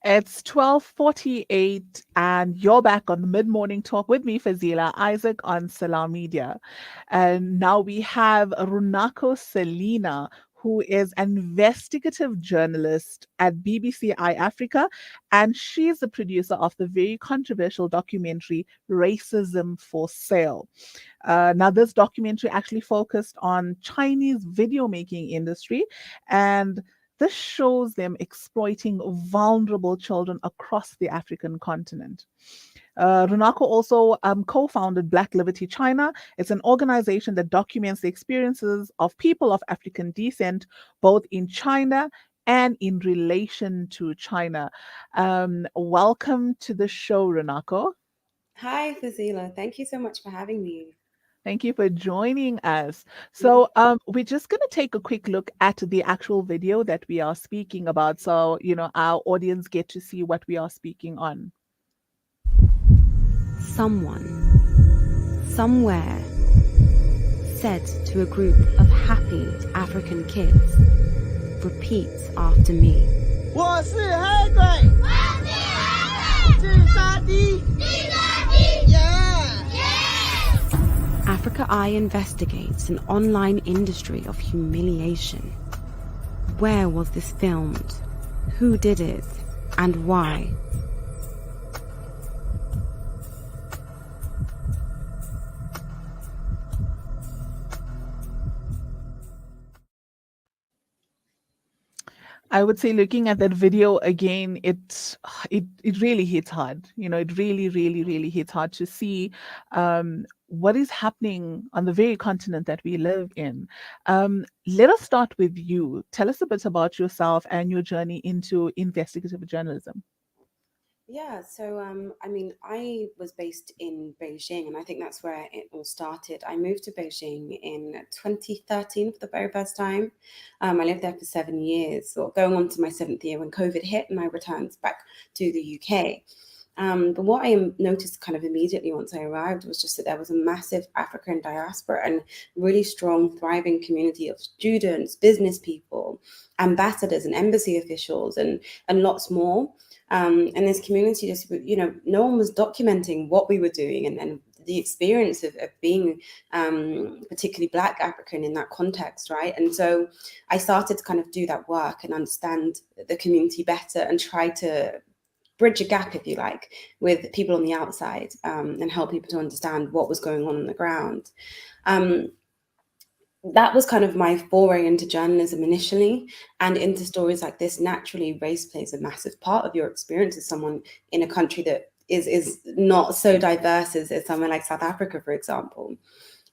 It's 12:48 and you're back on the mid-morning talk with me, Fazila Isaac on Salam Media. And now we have Runako Celina, who is an investigative journalist at BBC Africa, and she's the producer of the very controversial documentary Racism for Sale. Now, this documentary actually focused on Chinese video making industry, and this shows them exploiting vulnerable children across the African continent. Runako also co-founded Black Liberty China. It's an organization that documents the experiences of people of African descent, both in China and in relation to China. Welcome to the show, Runako. Hi, Fazila. Thank you so much for having me. Thank you for joining us. Mhm. So, we're just going to take a quick look at the actual video that we are speaking about. So, our audience get to see what we are speaking on. Someone, somewhere, said to a group of happy African kids, repeat after me. 我是黑鬼，自杀的，Yeah。 Africa Eye investigates an online industry of humiliation. Where was this filmed? Who did it? And why? I would say looking at that video again, it really hits hard. It really, really, really hits hard to see what is happening on the very continent that we live in. Let us start with you. Tell us a bit about yourself and your journey into investigative journalism. Yeah, so I was based in Beijing, and I think that's where it all started. I moved to Beijing in 2013 for the very first time. I lived there for 7 years, or going on to my seventh year when COVID hit, and I returned back to the UK. But what I noticed kind of immediately once I arrived was just that there was a massive African diaspora and really strong, thriving community of students, business people, ambassadors, and embassy officials, and lots more. And this community just, no one was documenting what we were doing and the experience of being particularly Black African in that context, right? And so I started to kind of do that work and understand the community better and try to bridge a gap, if you like, with people on the outside, and help people to understand what was going on the ground. That was kind of my foray into journalism initially, and into stories like this. Naturally, race plays a massive part of your experience as someone in a country that is not so diverse as somewhere like South Africa, for example.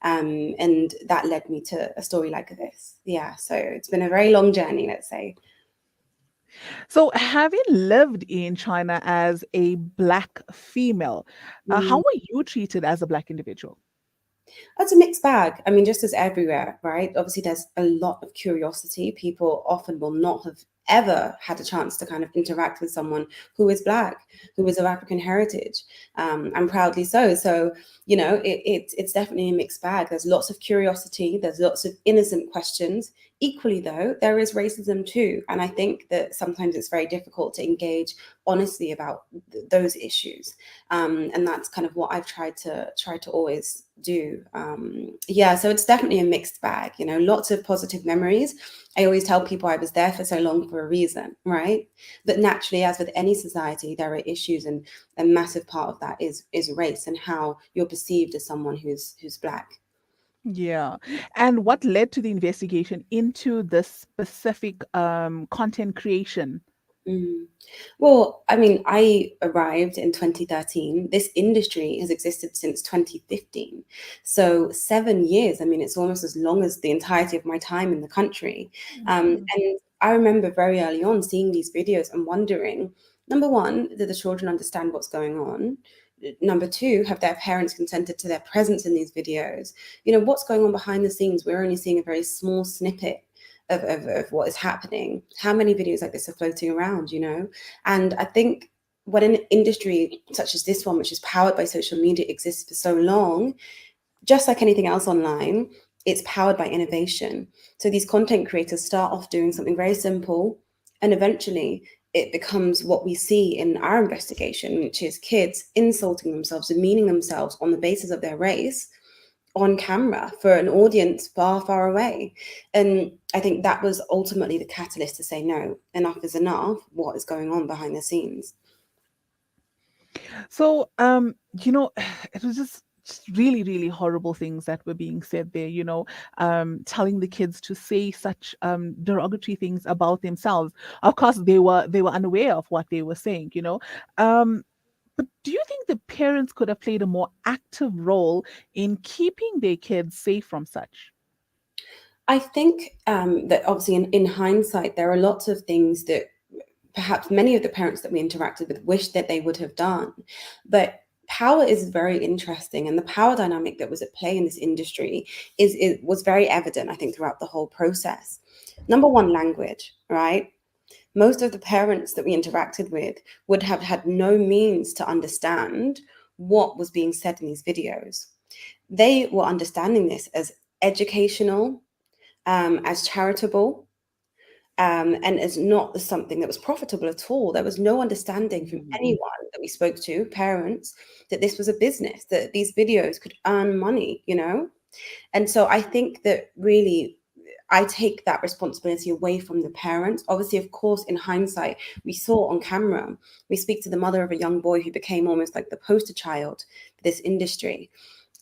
And that led me to a story like this. Yeah, so it's been a very long journey, let's say. So, having lived in China as a Black female, how Mm. were you treated as a Black individual? It's a mixed bag. I mean, just as everywhere, right? Obviously, there's a lot of curiosity. People often will not have ever had a chance to kind of interact with someone who is Black, who is of African heritage, and proudly so. So, it's definitely a mixed bag. There's lots of curiosity. There's lots of innocent questions. Equally, though, there is racism too. And I think that sometimes it's very difficult to engage honestly about those issues. And that's kind of what I've tried to always do. Yeah, so it's definitely a mixed bag. Lots of positive memories. I always tell people I was there for so long for a reason, right? But naturally, as with any society, there are issues, and a massive part of that is race and how you're perceived as someone who's Black. Yeah. And what led to the investigation into this specific content creation? Mm. Well, I mean, I arrived in 2013. This industry has existed since 2015. So 7 years, I mean, it's almost as long as the entirety of my time in the country. Mhm. And I remember very early on seeing these videos and wondering, number one, do the children understand what's going on? Number two, have their parents consented to their presence in these videos? What's going on behind the scenes? We're only seeing a very small snippet of what is happening. How many videos like this are floating around, And I think when an industry such as this one, which is powered by social media, exists for so long, just like anything else online, it's powered by innovation. So these content creators start off doing something very simple, And eventually it becomes what we see in our investigation, which is kids insulting themselves, demeaning themselves on the basis of their race on camera for an audience far, far away. And I think that was ultimately the catalyst to say, no, enough is enough. What is going on behind the scenes? So, it was just really, really horrible things that were being said there, telling the kids to say such derogatory things about themselves. Of course, they were unaware of what they were saying. Um, but do you think the parents could have played a more active role in keeping their kids safe from such? I think that obviously in hindsight, there are lots of things that perhaps many of the parents that we interacted with wish that they would have done. But power is very interesting, and the power dynamic that was at play in this industry it was very evident, I think, throughout the whole process. Number one, language, right? Most of the parents that we interacted with would have had no means to understand what was being said in these videos. They were understanding this as educational, as charitable, and as not something that was profitable at all. There was no understanding from Mhm. anyone that we spoke to, parents, that this was a business, that these videos could earn money. And so I think that really I take that responsibility away from the parents. Obviously, of course, in hindsight, we saw on camera, we speak to the mother of a young boy who became almost like the poster child for this industry.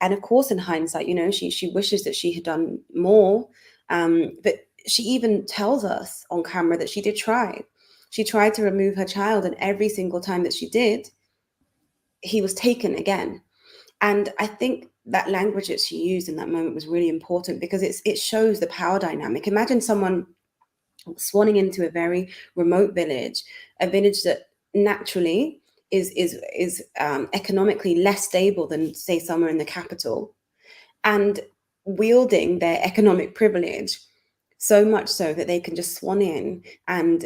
And of course, in hindsight, she wishes that she had done more. But she even tells us on camera that she did try. She tried to remove her child, and every single time that she did, he was taken again. And I think that language that she used in that moment was really important because it shows the power dynamic. Imagine someone swanning into a very remote village, a village that naturally is economically less stable than, say, somewhere in the capital, and wielding their economic privilege so much so that they can just swan in and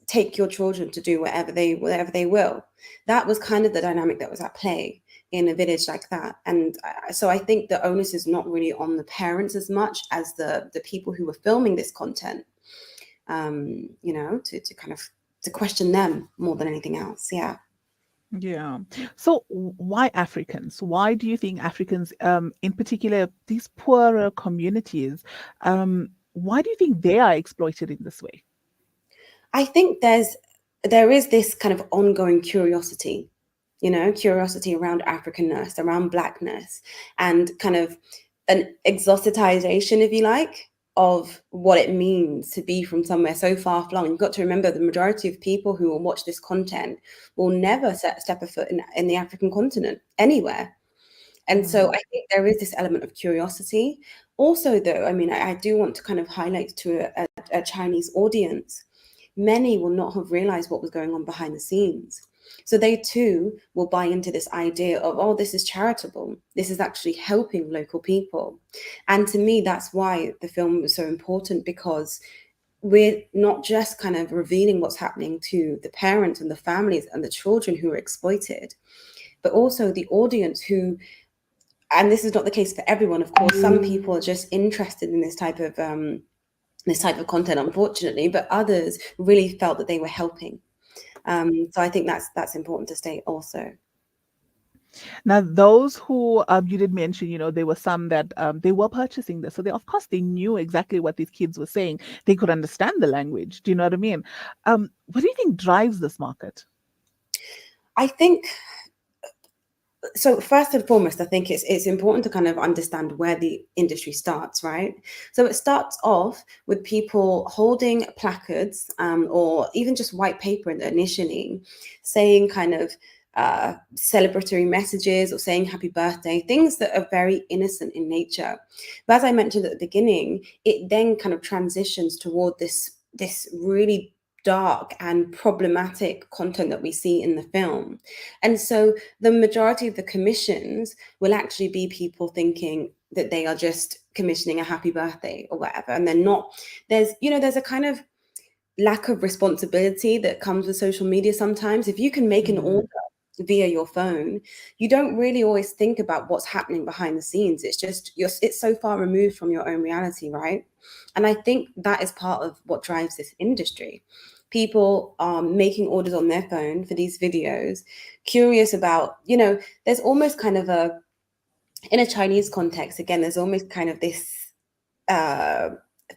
take your children to do whatever they will. That was kind of the dynamic that was at play in a village like that. And so I think the onus is not really on the parents as much as the people who were filming this content, to kind of to question them more than anything else. Yeah. Yeah. So why Africans? Why do you think Africans, in particular, these poorer communities, why do you think they are exploited in this way? I think there is this kind of ongoing curiosity, curiosity around Africanness, around Blackness, and kind of an exoticization, if you like, of what it means to be from somewhere so far flung. You've got to remember the majority of people who will watch this content will never step a foot in the African continent anywhere. And so Mm. I think there is this element of curiosity. Also, though, I mean, I do want to kind of highlight to a Chinese audience, many will not have realized what was going on behind the scenes. So they too will buy into this idea of, oh, this is charitable. This is actually helping local people. And to me, that's why the film was so important, because we're not just kind of revealing what's happening to the parents and the families and the children who are exploited, but also the audience who, and this is not the case for everyone, of course, some people are just interested in this type of content, unfortunately, but others really felt that they were helping. So I think that's important to state also. Now, those who you did mention, there were some that they were purchasing this, so they, of course, they knew exactly what these kids were saying. They could understand the language. Do you know what I mean? What do you think drives this market? I think so. First and foremost, I think it's important to kind of understand where the industry starts, right? So it starts off with people holding placards, or even just white paper initially, saying kind of celebratory messages or saying happy birthday, things that are very innocent in nature. But as I mentioned at the beginning, it then kind of transitions toward this really dark and problematic content that we see in the film. And so the majority of the commissions will actually be people thinking that they are just commissioning a happy birthday or whatever, and they're not. There's a kind of lack of responsibility that comes with social media sometimes. If you can make an Mm. order via your phone, you don't really always think about what's happening behind the scenes. It's just it's so far removed from your own reality, right? And I think that is part of what drives this industry. People are making orders on their phone for these videos, curious about, there's almost kind of in a Chinese context, again, there's almost kind of this uh,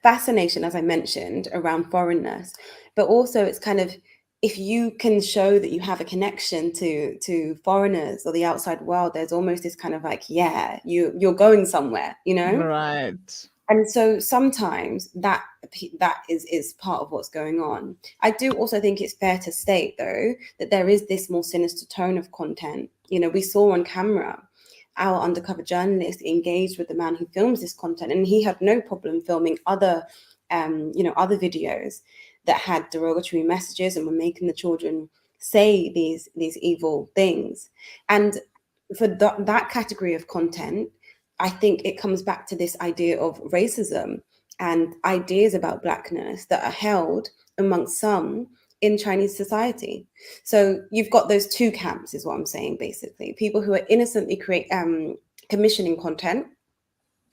fascination, as I mentioned, around foreignness, but also it's kind of, if you can show that you have a connection to foreigners or the outside world, there's almost this kind of like, yeah, you're going somewhere, Right. And so sometimes that is part of what's going on. I do also think it's fair to state, though, that there is this more sinister tone of content. We saw on camera our undercover journalist engaged with the man who films this content, and he had no problem filming other videos that had derogatory messages and were making the children say these evil things. And for that category of content, I think it comes back to this idea of racism and ideas about blackness that are held amongst some in Chinese society. So you've got those two camps, is what I'm saying, basically. People who are innocently commissioning content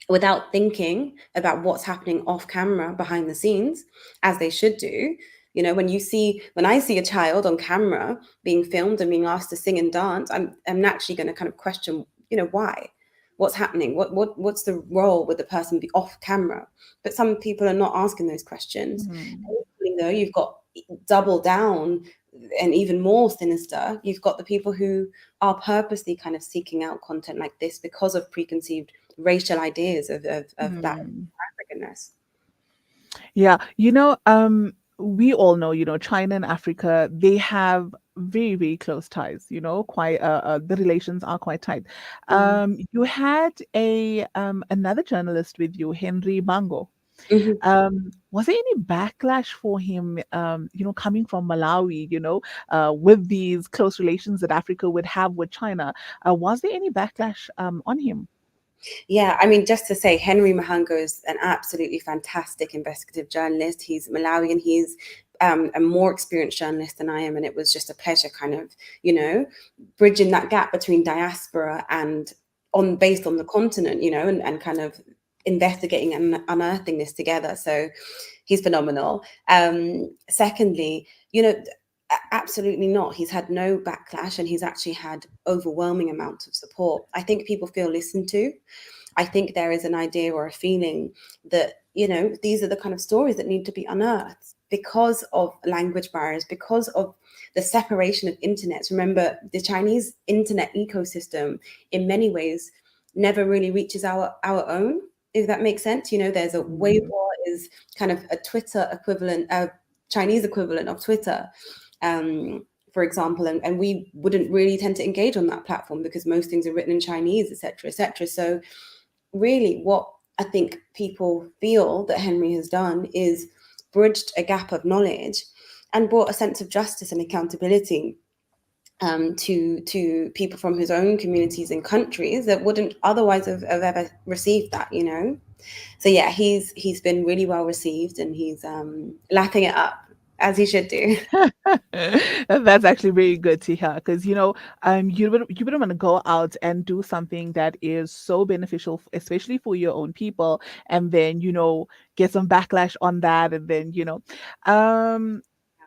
without thinking about what's happening off camera behind the scenes, as they should do. When I see a child on camera being filmed and being asked to sing and dance, I'm naturally going to kind of question, why? What's happening? What's the role with the person be off camera? But some people are not asking those questions. Though you've got double down and even more sinister, you've got the people who are purposely kind of seeking out content like this because of preconceived racial ideas of Black Africanness. Yeah, we all know, China and Africa, they have very, very close ties, quite the relations are quite tight. You had another journalist with you, Henry Mango. Was there any backlash for him, coming from Malawi, with these close relations that Africa would have with China? Was there any backlash on him? Yeah, I mean, just to say, Henry Mahango is an absolutely fantastic investigative journalist. He's Malawian. He's a more experienced journalist than I am, and it was just a pleasure kind of, bridging that gap between diaspora and based on the continent, and kind of investigating and unearthing this together. So he's phenomenal. Secondly, absolutely not. He's had no backlash, and he's actually had overwhelming amounts of support. I think people feel listened to. I think there is an idea or a feeling that, these are the kind of stories that need to be unearthed because of language barriers, because of the separation of internets. Remember, the Chinese internet ecosystem in many ways never really reaches our own, if that makes sense. There's a Weibo is kind of a Twitter equivalent, a Chinese equivalent of Twitter. For example, and we wouldn't really tend to engage on that platform because most things are written in Chinese, etc., etc. So really what I think people feel that Henry has done is bridged a gap of knowledge and brought a sense of justice and accountability to people from his own communities and countries that wouldn't otherwise have ever received that, So yeah, he's been really well received, and he's lapping it up, as he should do. That's actually very good to hear because you wouldn't want to go out and do something that is so beneficial, especially for your own people, and then get some backlash on that, and then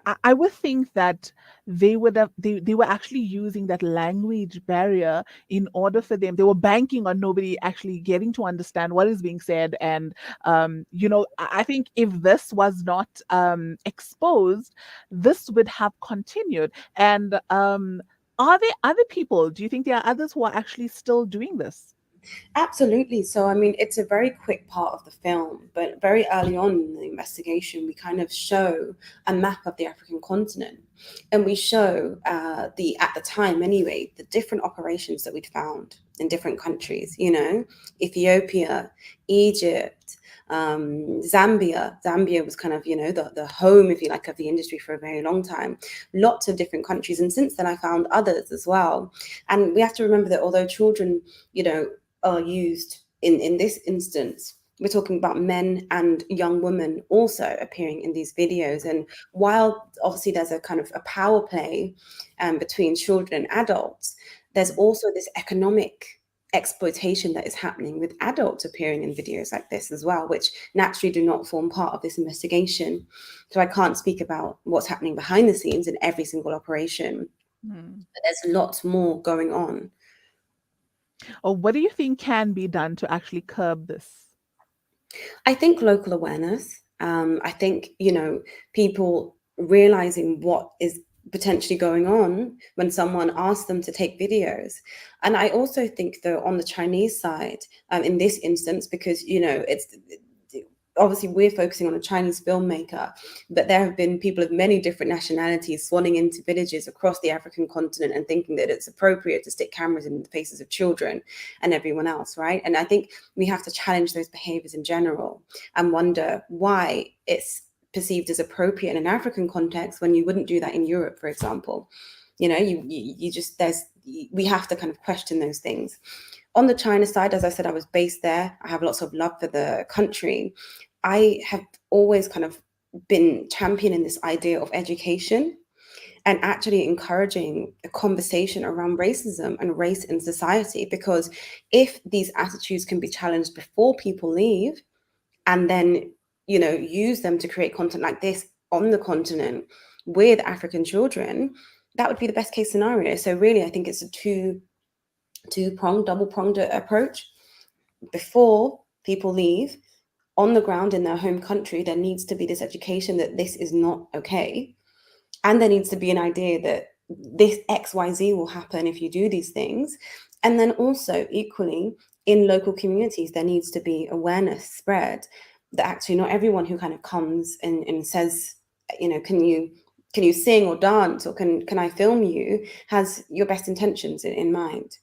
I would think that they were actually using that language barrier in order for them. They were banking on nobody actually getting to understand what is being said. And I think if this was not exposed, this would have continued. And are there other people? Do you think there are others who are actually still doing this? Absolutely. So, I mean, it's a very quick part of the film, but very early on in the investigation, we kind of show a map of the African continent, and we show at the time anyway, the different operations that we'd found in different countries. Ethiopia, Egypt, Zambia. Zambia was kind of the home, if you like, of the industry for a very long time. Lots of different countries, and since then I found others as well. And we have to remember that although children, are used in this instance, we're talking about men and young women also appearing in these videos. And while obviously there's a kind of a power play between children and adults, there's also this economic exploitation that is happening with adults appearing in videos like this as well, which naturally do not form part of this investigation. So I can't speak about what's happening behind the scenes in every single operation, but there's lots more going on. Or what do you think can be done to actually curb this? I think local awareness. I think, people realizing what is potentially going on when someone asks them to take videos. And I also think, though, on the Chinese side, in this instance, because, it's obviously we're focusing on a Chinese filmmaker, but there have been people of many different nationalities swanning into villages across the African continent and thinking that it's appropriate to stick cameras in the faces of children and everyone else, right? And I think we have to challenge those behaviors in general and wonder why it's perceived as appropriate in an African context when you wouldn't do that in Europe, for example. You just, we have to kind of question those things. On the China side, as I said, I was based there. I have lots of love for the country. I have always kind of been championing this idea of education and actually encouraging a conversation around racism and race in society, because if these attitudes can be challenged before people leave and then, use them to create content like this on the continent with African children, that would be the best case scenario. So really, I think it's a two-pronged, double-pronged approach. Before people leave, on the ground in their home country, there needs to be this education that this is not okay. And there needs to be an idea that this XYZ will happen if you do these things. And then also, equally, in local communities, there needs to be awareness spread that actually not everyone who kind of comes and says, can you sing or dance, or can I film you, has your best intentions in mind.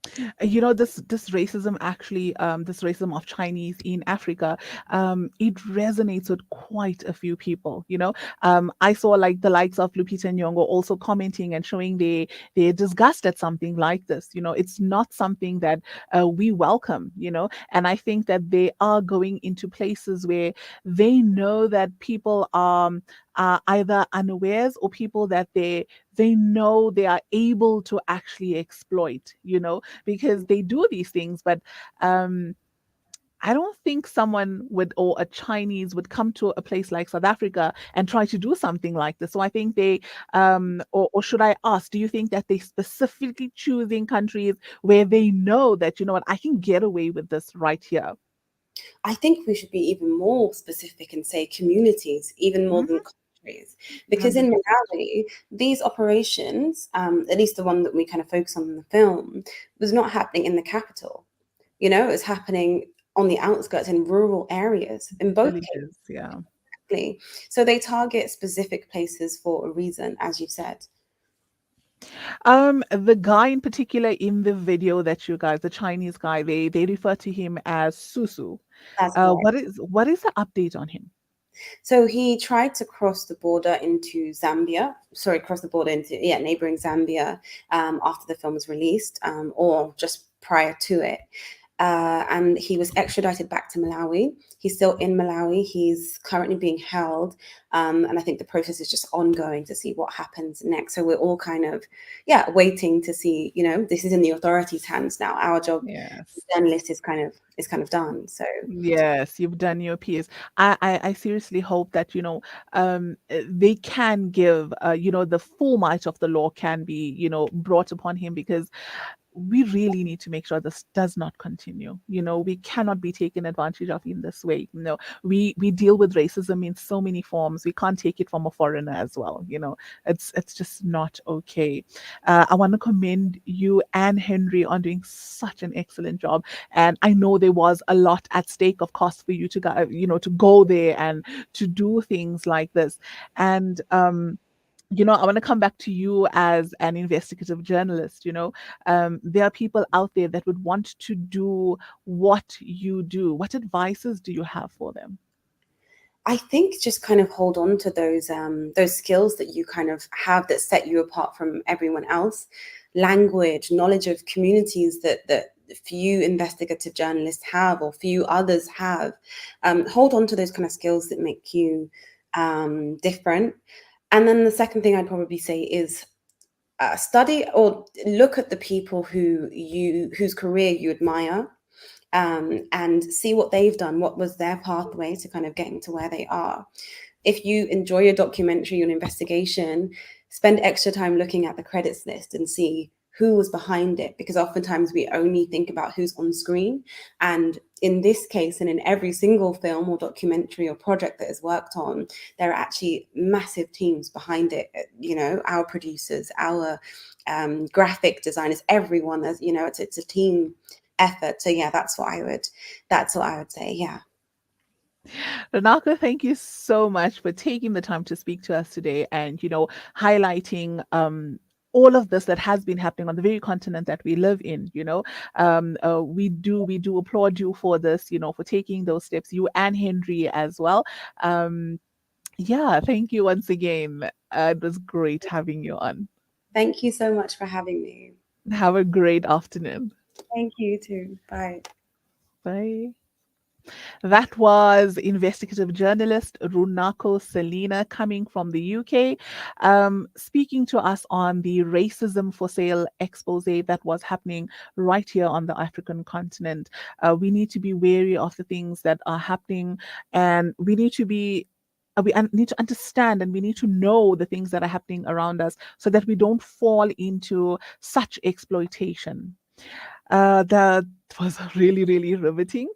This racism actually, this racism of Chinese in Africa, it resonates with quite a few people. I saw like the likes of Lupita Nyong'o also commenting and showing their disgust at something like this. It's not something that we welcome. And I think that they are going into places where they know that people are either unawares or people that they know they are able to actually exploit, because they do these things. But I don't think someone would, or a Chinese would come to a place like South Africa and try to do something like this. So I think or should I ask, do you think that they specifically choosing countries where they know that, what, I can get away with this right here? I think we should be even more specific and say communities, even more than countries. Because in Malawi, these operations, at least the one that we kind of focus on in the film, was not happening in the capital. It was happening on the outskirts in rural areas in both Villages, cases. yeah. Exactly. So they target specific places for a reason, as you said. The guy in particular in the video that you guys, the Chinese guy, they refer to him as Susu. That's correct. What is the update on him? So he tried to cross the border into Zambia. Sorry, cross the border into neighboring Zambia after the film was released, or just prior to it. And he was extradited back to Malawi. He's still in Malawi. He's currently being held. And I think the process is just ongoing to see what happens next. So we're all kind of, waiting to see, this is in the authorities' hands now. Our job, Yes. journalist, is kind of done. So Yes, you've done your piece. I seriously hope that, they can give, the full might of the law can be, brought upon him, because we really need to make sure this does not continue. We cannot be taken advantage of in this way. We deal with racism in so many forms. We can't take it from a foreigner as well. It's just not okay. I want to commend you and Henry on doing such an excellent job. And I know there was a lot at stake, of course, for you to go, to go there and to do things like this. And I want to come back to you as an investigative journalist. There are people out there that would want to do what you do. What advices do you have for them? I think just kind of hold on to those skills that you kind of have that set you apart from everyone else. Language, knowledge of communities that few investigative journalists have or few others have. Hold on to those kind of skills that make you different. And then the second thing I'd probably say is study or look at the people whose career you admire, and see what they've done, what was their pathway to kind of getting to where they are. If you enjoy a documentary or an investigation, spend extra time looking at the credits list and see who was behind it, because oftentimes we only think about who's on screen. And in this case, and in every single film or documentary or project that is worked on, there are actually massive teams behind it. You know, our producers, our graphic designers, everyone. As you know, it's a team effort. So yeah, that's what I would say. Yeah. Renaka, thank you so much for taking the time to speak to us today and, highlighting all of this that has been happening on the very continent that we live in. We do applaud you for this, for taking those steps, you and Henry as well. Yeah, thank you once again. It was great having you on. Thank you so much for having me. Have a great afternoon. Thank you too. Bye. Bye. That was investigative journalist Runako Celina coming from the UK, speaking to us on the racism for sale expose that was happening right here on the African continent. We need to be wary of the things that are happening, and we need to be. Need to understand and we need to know the things that are happening around us so that we don't fall into such exploitation. That was really, really riveting.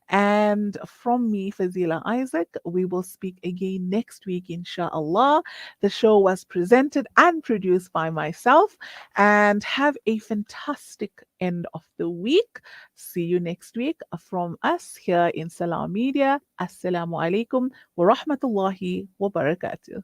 And from me, Fazila Isaac, we will speak again next week, inshallah. The show was presented and produced by myself. And have a fantastic end of the week. See you next week from us here in Salam Media. Assalamu alaikum wa rahmatullahi wa barakatuh.